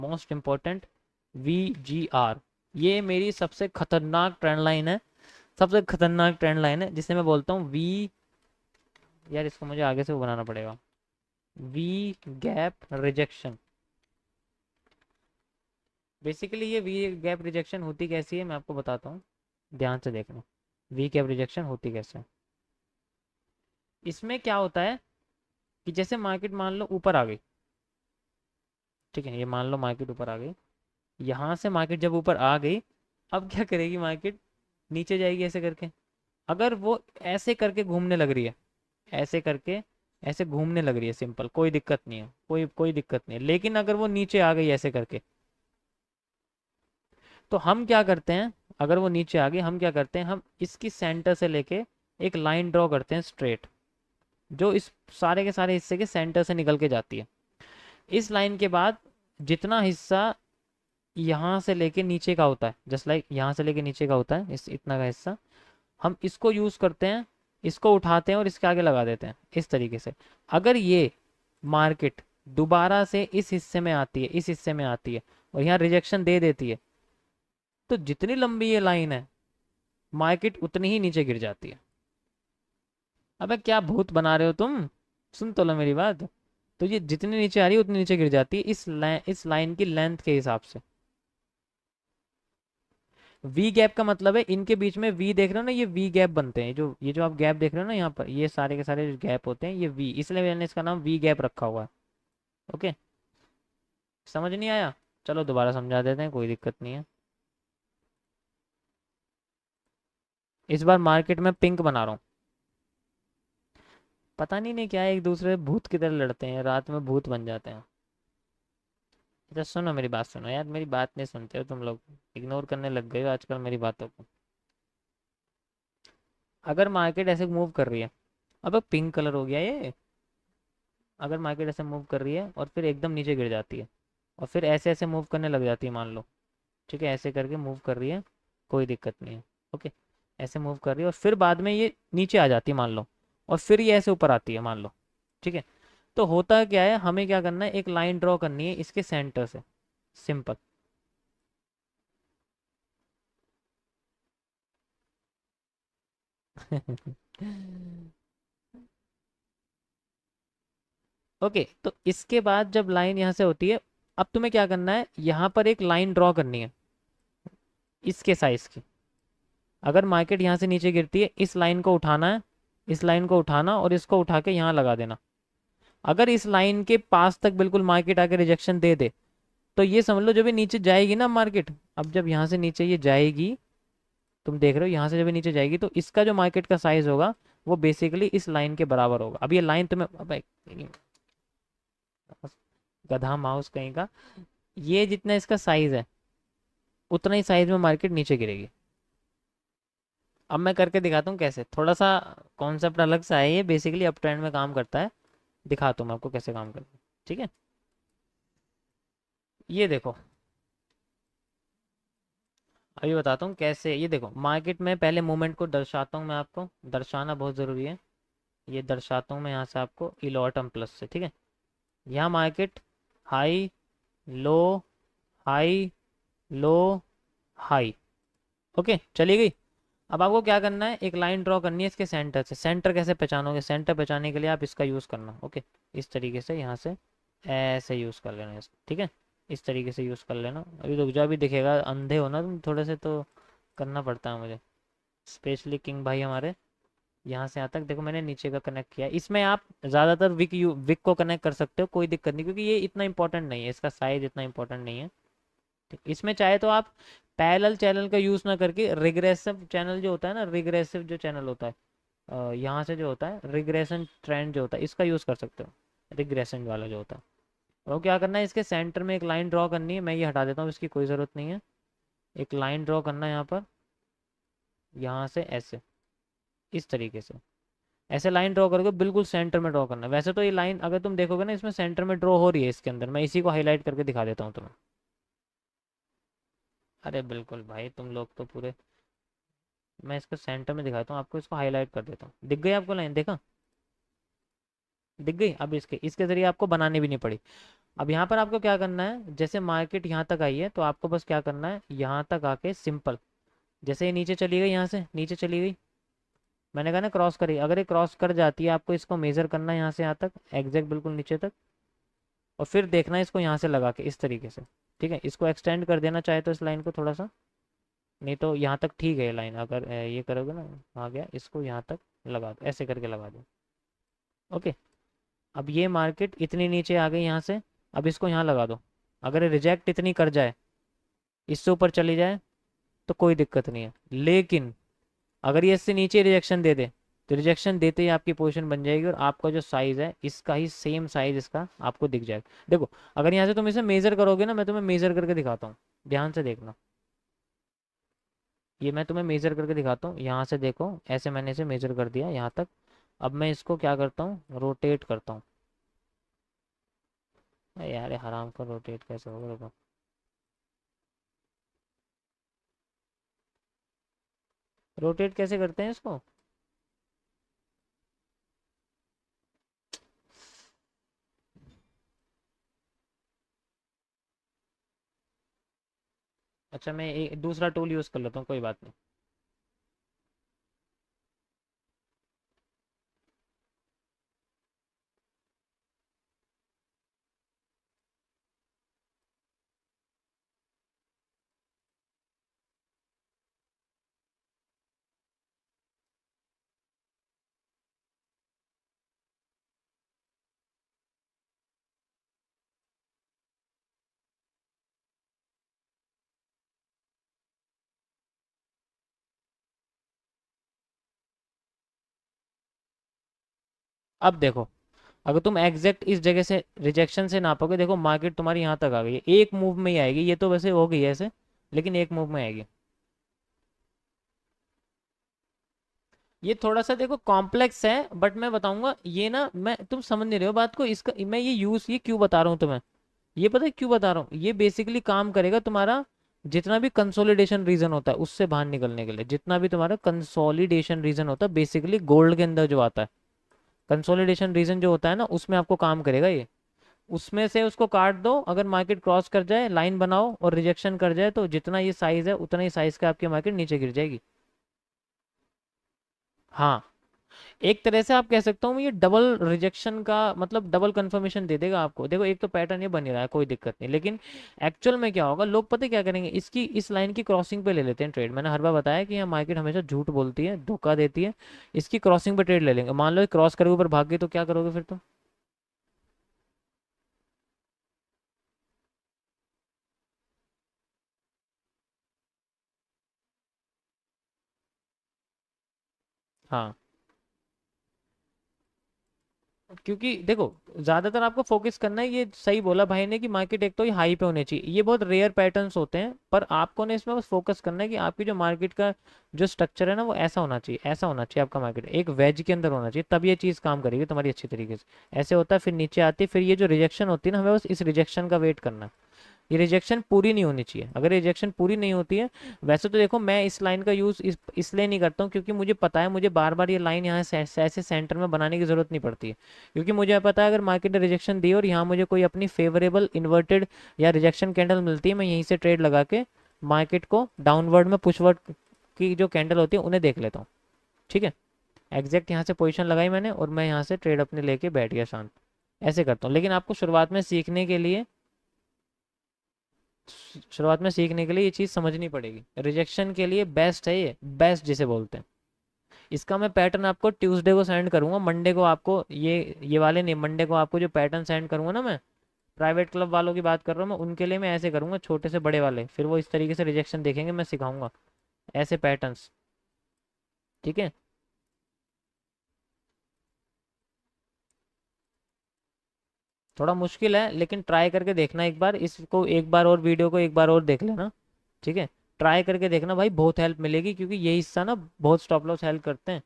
Most important VGR, ये मेरी सबसे खतरनाक ट्रेंड लाइन है, सबसे खतरनाक ट्रेंड लाइन है, जिसे मैं बोलता हूँ वी, यार इसको मुझे आगे से वो बनाना पड़ेगा, वी गैप रिजेक्शन। बेसिकली ये वी गैप रिजेक्शन होती कैसी है मैं आपको बताता हूँ, ध्यान से देखना। वी गैप रिजेक्शन होती कैसे है, इसमें क्या होता है कि जैसे मार्केट मान लो ऊपर आ गई, ठीक है, ये मान लो मार्केट ऊपर आ गई, यहाँ से मार्केट जब ऊपर आ गई, अब क्या करेगी मार्केट, नीचे जाएगी ऐसे करके। अगर वो ऐसे करके घूमने लग रही है, ऐसे करके ऐसे घूमने लग रही है, सिंपल, कोई दिक्कत नहीं है, कोई कोई दिक्कत नहीं है, लेकिन अगर वो नीचे आ गई ऐसे करके, तो हम क्या करते हैं, अगर वो नीचे आ गई हम क्या करते हैं, हम इसकी सेंटर से लेके एक लाइन ड्रॉ करते हैं स्ट्रेट, जो इस सारे के सारे हिस्से के सेंटर से निकल के जाती है। इस लाइन के बाद जितना हिस्सा यहाँ से लेके नीचे का होता है, जस्ट लाइक यहाँ से लेके नीचे का होता है, इस इतना का हिस्सा, हम इसको यूज करते हैं, इसको उठाते हैं और इसके आगे लगा देते हैं इस तरीके से। अगर ये मार्केट दोबारा से इस हिस्से में आती है, इस हिस्से में आती है और यहाँ रिजेक्शन दे देती है, तो जितनी लंबी ये लाइन है, मार्केट उतनी ही नीचे गिर जाती है। अबे क्या भूत बना रहे हो तुम, सुन तो लो मेरी बात। तो ये जितनी नीचे आ रही है उतनी नीचे गिर जाती है इस लाइन की लेंथ के हिसाब से। वी गैप का मतलब है इनके बीच में, वी देख रहे हो ना, ये वी गैप बनते हैं, जो ये जो आप गैप देख रहे हो ना यहाँ पर, ये सारे के सारे गैप होते हैं, ये वी, इसलिए मैंने इसका नाम वी गैप रखा हुआ है। ओके, समझ नहीं आया, चलो दोबारा समझा देते हैं, कोई दिक्कत नहीं है। इस बार मार्केट में पिंक बना रहा हूँ, पता नहीं क्या है, एक दूसरे भूत की तरह लड़ते हैं, रात में भूत बन जाते हैं। अच्छा सुनो मेरी बात, सुनो यार, मेरी बात नहीं सुनते हो तुम लोग, इग्नोर करने लग गए हो आजकल मेरी बातों को। अगर मार्केट ऐसे मूव कर रही है, अब पिंक कलर हो गया ये, अगर मार्केट ऐसे मूव कर रही है और फिर एकदम नीचे गिर जाती है, और फिर ऐसे ऐसे मूव करने लग जाती है मान लो, ठीक है, ऐसे करके मूव कर रही है, कोई दिक्कत नहीं है, ओके, ऐसे मूव कर रही है और फिर बाद में ये नीचे आ जाती है मान लो, और फिर ये ऐसे ऊपर आती है मान लो, ठीक है, तो होता क्या है, हमें क्या करना है, एक लाइन ड्रॉ करनी है इसके सेंटर से, सिंपल। ओके, तो इसके बाद जब लाइन यहाँ से होती है, अब तुम्हें क्या करना है, यहाँ पर एक लाइन ड्रॉ करनी है इसके साइज की। अगर मार्केट यहाँ से नीचे गिरती है, इस लाइन को उठाना है, इस लाइन को उठाना और इसको उठा के यहाँ लगा देना। अगर इस लाइन के पास तक बिल्कुल मार्केट आके रिजेक्शन दे दे, तो ये समझ लो जब ये नीचे जाएगी ना मार्केट, अब जब यहाँ से नीचे ये जाएगी, तुम देख रहे हो यहाँ से जब ये नीचे जाएगी, तो इसका जो मार्केट का साइज होगा वो बेसिकली इस लाइन के बराबर होगा। अब ये लाइन तुम्हें, अब गधा माउस कहीं का, ये जितना इसका साइज है उतना ही साइज में मार्केट नीचे गिरेगी। अब मैं करके दिखाता हूँ कैसे, थोड़ा सा कॉन्सेप्ट अलग सा है, ये बेसिकली अप ट्रेंड में काम करता है, दिखाता हूँ मैं आपको कैसे काम करता है, ठीक है। ये देखो, अभी बताता हूँ कैसे, ये देखो मार्केट में पहले मूवमेंट को दर्शाता हूँ मैं, आपको दर्शाना बहुत ज़रूरी है, ये दर्शाता हूँ मैं यहाँ से आपको इलॉटम प्लस से, ठीक है। यहाँ market high low, high low, high, okay चली गई। अब आपको क्या करना है, एक लाइन ड्रॉ करनी है इसके सेंटर से। सेंटर कैसे पहचानोगे, सेंटर पहचानने के लिए आप इसका यूज़ करना, ओके, इस तरीके से यहाँ से ऐसे यूज़ कर लेना इसको, ठीक है, इस तरीके से यूज़ कर लेना। अभी रुक जाओ, अभी दिखेगा, अंधे हो ना तुम थोड़े से, तो करना पड़ता है मुझे, स्पेशली किंग भाई हमारे। यहाँ से यहाँ तक देखो मैंने नीचे का कनेक्ट किया, इसमें आप ज़्यादातर विक को कनेक्ट कर सकते हो, कोई दिक्कत नहीं, क्योंकि ये इतना इंपॉर्टेंट नहीं है, इसका साइज इतना इंपॉर्टेंट नहीं है, ठीक। इसमें चाहे तो आप पैरेलल चैनल का यूज़ ना करके रिग्रेसिव चैनल जो होता है ना, रिग्रेसिव जो चैनल होता है, यहाँ से जो होता है रिग्रेशन ट्रेंड जो होता है, इसका यूज़ कर सकते हो, रिग्रेशन वाला जो होता है। और क्या करना है, इसके सेंटर में एक लाइन ड्रॉ करनी है, मैं ये हटा देता हूँ, इसकी कोई ज़रूरत नहीं है। एक लाइन ड्रॉ करना है यहाँ पर, यहाँ से ऐसे, इस तरीके से, ऐसे लाइन ड्रॉ करके बिल्कुल सेंटर में ड्रॉ करना है। वैसे तो ये लाइन अगर तुम देखोगे ना, इसमें सेंटर में ड्रॉ हो रही है इसके अंदर, मैं इसी को हाईलाइट करके दिखा देता हूँ तुम्हें। अरे बिल्कुल भाई, तुम लोग तो पूरे, मैं इसको सेंटर में दिखाता हूँ आपको, इसको हाईलाइट कर देता हूँ, दिख गई आपको लाइन, देखा, दिख गई। अब इसके इसके ज़रिए आपको बनाने भी नहीं पड़ी। अब यहाँ पर आपको क्या करना है, जैसे मार्केट यहाँ तक आई है तो आपको बस क्या करना है, यहाँ तक आके सिंपल, जैसे ये नीचे चली गई, यहाँ से नीचे चली गई, मैंने कहा ना क्रॉस करी, अगर ये क्रॉस कर जाती है आपको इसको मेज़र करना है यहाँ से यहाँ तक एग्जैक्ट बिल्कुल नीचे तक, और फिर देखना है इसको यहाँ से लगा के इस तरीके से। ठीक है, इसको एक्सटेंड कर देना चाहे तो इस लाइन को थोड़ा सा, नहीं तो यहाँ तक ठीक है ये लाइन, अगर ये करोगे ना, आ गया, इसको यहाँ तक लगा दो, ऐसे करके लगा दो। ओके, अब ये मार्केट इतनी नीचे आ गई यहाँ से, अब इसको यहाँ लगा दो, अगर रिजेक्ट इतनी कर जाए, इससे ऊपर चली जाए तो कोई दिक्कत नहीं है, लेकिन अगर ये इससे नीचे रिजेक्शन दे दे तो रिजेक्शन देते ही आपकी पोजीशन बन जाएगी और आपका जो साइज है इसका ही सेम साइज इसका आपको दिख जाएगा। देखो अगर यहाँ से तुम इसे मेजर करोगे ना, मैं तुम्हें मेजर करके दिखाता हूँ, ध्यान से देखना, ये मैं तुम्हें मेजर करके दिखाता हूँ, यहाँ से देखो ऐसे मैंने इसे मेजर कर दिया यहाँ तक। अब मैं इसको क्या करता हूँ, रोटेट करता हूँ। अरे यार ये हराम का रोटेट कैसे होगा, देखो रोटेट कैसे करते हैं इसको। अच्छा मैं एक दूसरा टूल यूज़ कर लेता हूँ, कोई बात नहीं। अब देखो, अगर तुम एग्जैक्ट इस जगह से रिजेक्शन से नापोगे, देखो मार्केट तुम्हारी यहाँ तक आ गई है, एक मूव में ही आएगी, ये तो वैसे हो गई है ऐसे, लेकिन एक मूव में आएगी। ये थोड़ा सा देखो कॉम्प्लेक्स है, बट मैं बताऊंगा ये ना, मैं तुम समझ नहीं रहे हो बात को, इसका मैं ये यूज ये क्यों बता रहा हूँ तुम्हें, ये पता है क्यों बता रहा हूँ, ये बेसिकली काम करेगा तुम्हारा जितना भी कंसोलिडेशन रीजन होता है उससे बाहर निकलने के लिए, जितना भी तुम्हारा कंसोलिडेशन रीजन होता है बेसिकली गोल्ड के अंदर जो आता है, कंसोलिडेशन रीजन जो होता है ना उसमें आपको काम करेगा ये। उसमें से उसको काट दो, अगर मार्केट क्रॉस कर जाए लाइन बनाओ और रिजेक्शन कर जाए तो जितना ये साइज है उतना ही साइज का आपकी मार्केट नीचे गिर जाएगी। हाँ, एक तरह से आप कह सकता हूँ ये डबल रिजेक्शन का मतलब डबल कंफर्मेशन दे देगा आपको। देखो एक तो पैटर्न ये बन ही रहा है, कोई दिक्कत नहीं, लेकिन एक्चुअल में क्या होगा, लोग पता है क्या करेंगे, इसकी इस लाइन की क्रॉसिंग पे ले लेते हैं ट्रेड। मैंने हर बार बताया कि यहाँ मार्केट हमेशा झूठ बोलती है, धोखा देती है, इसकी क्रॉसिंग पे ट्रेड ले लेंगे। मान लो क्रॉस करके ऊपर भाग गई तो क्या करोगे फिर तुम। हाँ, क्योंकि देखो ज्यादातर आपको फोकस करना है, ये सही बोला भाई ने कि मार्केट एक तो ये हाई पे होनी चाहिए, ये बहुत रेयर पैटर्न्स होते हैं, पर आपको ने इसमें बस फोकस करना है कि आपकी जो मार्केट का जो स्ट्रक्चर है ना वो ऐसा होना चाहिए, ऐसा होना चाहिए आपका मार्केट एक वेज के अंदर होना चाहिए, तब ये चीज़ काम करेगी तुम्हारी अच्छी तरीके से। ऐसे होता है फिर नीचे आती है, फिर ये जो रिजेक्शन होती है ना, हमें बस इस रिजेक्शन का वेट करना है, ये रिजेक्शन पूरी नहीं होनी चाहिए। अगर रिजेक्शन पूरी नहीं होती है, वैसे तो देखो मैं इस लाइन का यूज़ इसलिए नहीं करता हूँ क्योंकि मुझे पता है मुझे बार बार ये लाइन यहाँ से ऐसे सेंटर में बनाने की ज़रूरत नहीं पड़ती है, क्योंकि मुझे पता है अगर मार्केट ने रिजेक्शन दी और यहाँ मुझे कोई अपनी फेवरेबल इन्वर्टेड या रिजेक्शन कैंडल मिलती है, मैं यहीं से ट्रेड लगा के मार्केट को डाउनवर्ड में पुशवर्ड की जो कैंडल होती है उन्हें देख लेता हूँ। ठीक है, एग्जैक्ट यहाँ से पोजीशन लगाई मैंने और मैं यहाँ से ट्रेड अपने लेके बैठ गया शांत, ऐसे करता हूँ। लेकिन आपको शुरुआत में सीखने के लिए ये चीज़ समझनी पड़ेगी, रिजेक्शन के लिए बेस्ट है ये, बेस्ट जिसे बोलते हैं। इसका मैं पैटर्न आपको ट्यूसडे को सेंड करूंगा, मंडे को आपको ये वाले नहीं, मंडे को आपको जो पैटर्न सेंड करूंगा ना, मैं प्राइवेट क्लब वालों की बात कर रहा हूँ, मैं उनके लिए मैं ऐसे करूंगा छोटे से बड़े वाले, फिर वो इस तरीके से रिजेक्शन देखेंगे, मैं सिखाऊंगा ऐसे पैटर्न्स। ठीक है, थोड़ा मुश्किल है लेकिन ट्राई करके देखना, एक बार इसको एक बार और वीडियो को एक बार और देख लेना। ठीक है, ट्राई करके देखना भाई, बहुत हेल्प मिलेगी, क्योंकि ये हिस्सा ना बहुत स्टॉप लॉस हेल्प करते हैं।